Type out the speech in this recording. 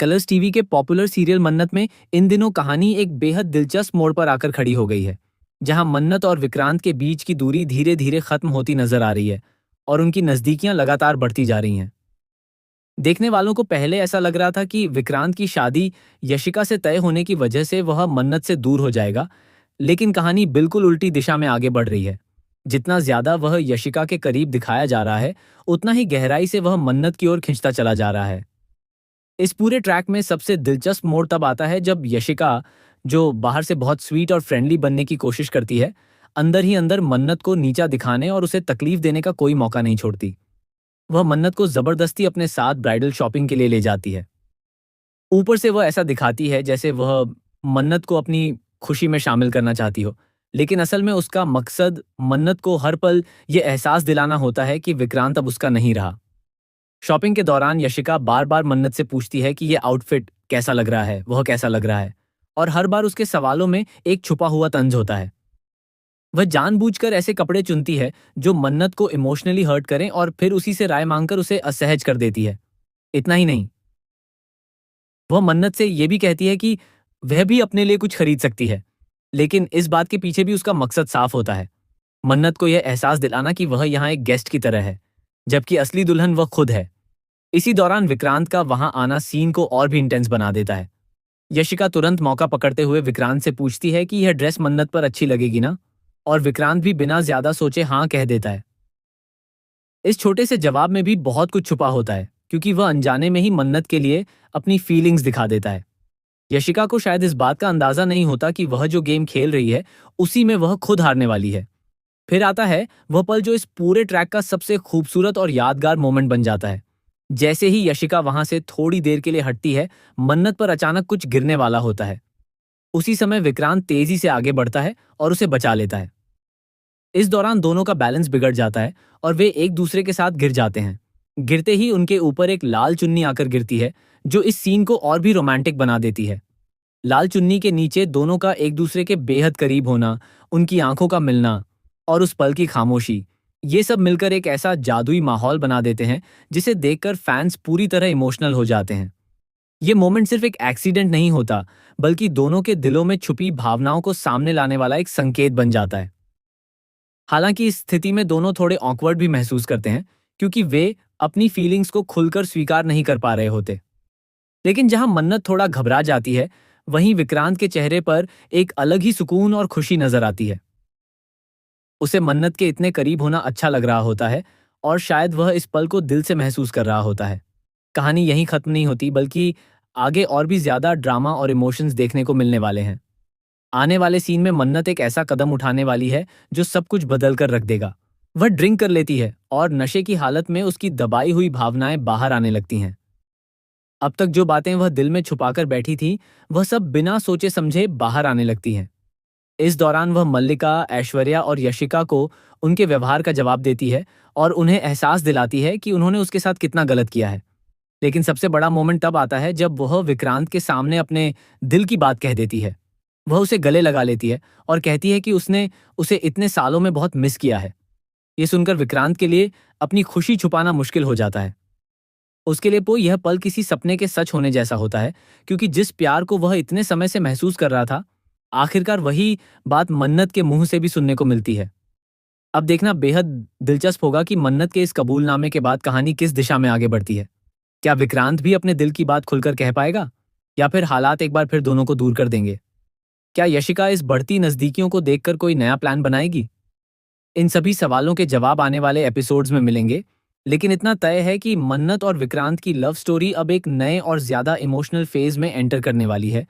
Colors TV के popular serial मन्नत में इन दिनों कहानी एक बेहद दिलचस्प मोड़ पर आकर खड़ी हो गई है, जहां मन्नत और विक्रांत के बीच की दूरी धीरे धीरे खत्म होती नजर आ रही है और उनकी नजदीकियां लगातार बढ़ती जा रही हैं। देखने वालों को पहले ऐसा लग रहा था कि विक्रांत की शादी यशिका से तय होने की वजह से वह मन्नत से दूर हो जाएगा, लेकिन कहानी बिल्कुल उल्टी दिशा में आगे बढ़ रही है। जितना ज्यादा वह यशिका के करीब दिखाया जा रहा है, उतना ही गहराई से वह मन्नत की ओर खिंचता चला जा रहा है। इस पूरे ट्रैक में सबसे दिलचस्प मोड़ तब आता है जब यशिका, जो बाहर से बहुत स्वीट और फ्रेंडली बनने की कोशिश करती है, अंदर ही अंदर मन्नत को नीचा दिखाने और उसे तकलीफ देने का कोई मौका नहीं छोड़ती। वह मन्नत को जबरदस्ती अपने साथ ब्राइडल शॉपिंग के लिए ले जाती है। ऊपर से वह ऐसा दिखाती है जैसे वह मन्नत को अपनी खुशी में शामिल करना चाहती हो, लेकिन असल में उसका मकसद मन्नत को हर पल ये एहसास दिलाना होता है कि विक्रांत अब उसका नहीं रहा। शॉपिंग के दौरान यशिका बार बार मन्नत से पूछती है कि ये आउटफिट कैसा लग रहा है, वह कैसा लग रहा है, और हर बार उसके सवालों में एक छुपा हुआ तंज होता है। वह जानबूझकर ऐसे कपड़े चुनती है जो मन्नत को इमोशनली हर्ट करें और फिर उसी से राय मांगकर उसे असहज कर देती है। इतना ही नहीं, वह मन्नत से ये भी कहती है कि वह भी अपने लिए कुछ खरीद सकती है, लेकिन इस बात के पीछे भी उसका मकसद साफ होता है, मन्नत को यह एहसास दिलाना कि वह यहाँ एक गेस्ट की तरह है, जबकि असली दुल्हन वह खुद है। इसी दौरान विक्रांत का वहां आना सीन को और भी इंटेंस बना देता है। यशिका तुरंत मौका पकड़ते हुए विक्रांत से पूछती है कि यह ड्रेस मन्नत पर अच्छी लगेगी ना, और विक्रांत भी बिना ज्यादा सोचे हाँ कह देता है। इस छोटे से जवाब में भी बहुत कुछ छुपा होता है, क्योंकि वह अनजाने में ही मन्नत के लिए अपनी फीलिंग्स दिखा देता है। यशिका को शायद इस बात का अंदाजा नहीं होता कि वह जो गेम खेल रही है उसी में वह खुद हारने वाली है। फिर आता है वह पल जो इस पूरे ट्रैक का सबसे खूबसूरत और यादगार मोमेंट बन जाता है। जैसे ही यशिका वहां से थोड़ी देर के लिए हटती है, मन्नत पर अचानक कुछ गिरने वाला होता है। उसी समय विक्रांत तेजी से आगे बढ़ता है और उसे बचा लेता है। इस दौरान दोनों का बैलेंस बिगड़ जाता है और वे एक दूसरे के साथ गिर जाते हैं। गिरते ही उनके ऊपर एक लाल चुन्नी आकर गिरती है, जो इस सीन को और भी रोमांटिक बना देती है। लाल चुन्नी के नीचे दोनों का एक दूसरे के बेहद करीब होना, उनकी आंखों का मिलना और उस पल की खामोशी, ये सब मिलकर एक ऐसा जादुई माहौल बना देते हैं जिसे देखकर फैंस पूरी तरह इमोशनल हो जाते हैं। ये मोमेंट सिर्फ एक एक्सीडेंट नहीं होता, बल्कि दोनों के दिलों में छुपी भावनाओं को सामने लाने वाला एक संकेत बन जाता है। हालांकि इस स्थिति में दोनों थोड़े ऑकवर्ड भी महसूस करते हैं, क्योंकि वे अपनी फीलिंग्स को खुलकर स्वीकार नहीं कर पा रहे होते। लेकिन जहां मन्नत थोड़ा घबरा जाती है, वहीं विक्रांत के चेहरे पर एक अलग ही सुकून और खुशी नजर आती है। उसे मन्नत के इतने करीब होना अच्छा लग रहा होता है और शायद वह इस पल को दिल से महसूस कर रहा होता है। कहानी यहीं खत्म नहीं होती, बल्कि आगे और भी ज्यादा ड्रामा और इमोशंस देखने को मिलने वाले हैं। आने वाले सीन में मन्नत एक ऐसा कदम उठाने वाली है जो सब कुछ बदल कर रख देगा। वह ड्रिंक कर लेती है और नशे की हालत में उसकी दबाई हुई भावनाएं बाहर आने लगती हैं। अब तक जो बातें वह दिल में छुपाकर बैठी थी, वह सब बिना सोचे समझे बाहर आने लगती हैं। इस दौरान वह मल्लिका, ऐश्वर्या और यशिका को उनके व्यवहार का जवाब देती है और उन्हें एहसास दिलाती है कि उन्होंने उसके साथ कितना गलत किया है। लेकिन सबसे बड़ा मोमेंट तब आता है जब वह विक्रांत के सामने अपने दिल की बात कह देती है। वह उसे गले लगा लेती है और कहती है कि उसने उसे इतने सालों में बहुत मिस किया है। ये सुनकर विक्रांत के लिए अपनी खुशी छुपाना मुश्किल हो जाता है। उसके लिए यह पल किसी सपने के सच होने जैसा होता है, क्योंकि जिस प्यार को वह इतने समय से महसूस कर रहा था, आखिरकार वही बात मन्नत के मुंह से भी सुनने को मिलती है। अब देखना बेहद दिलचस्प होगा कि मन्नत के इस कबूलनामे के बाद कहानी किस दिशा में आगे बढ़ती है। क्या विक्रांत भी अपने दिल की बात खुलकर कह पाएगा, या फिर हालात एक बार फिर दोनों को दूर कर देंगे? क्या यशिका इस बढ़ती नजदीकियों को देखकर कोई नया प्लान बनाएगी? इन सभी सवालों के जवाब आने वाले एपिसोड्स में मिलेंगे, लेकिन इतना तय है कि मन्नत और विक्रांत की लव स्टोरी अब एक नए और ज्यादा इमोशनल फेज में एंटर करने वाली है।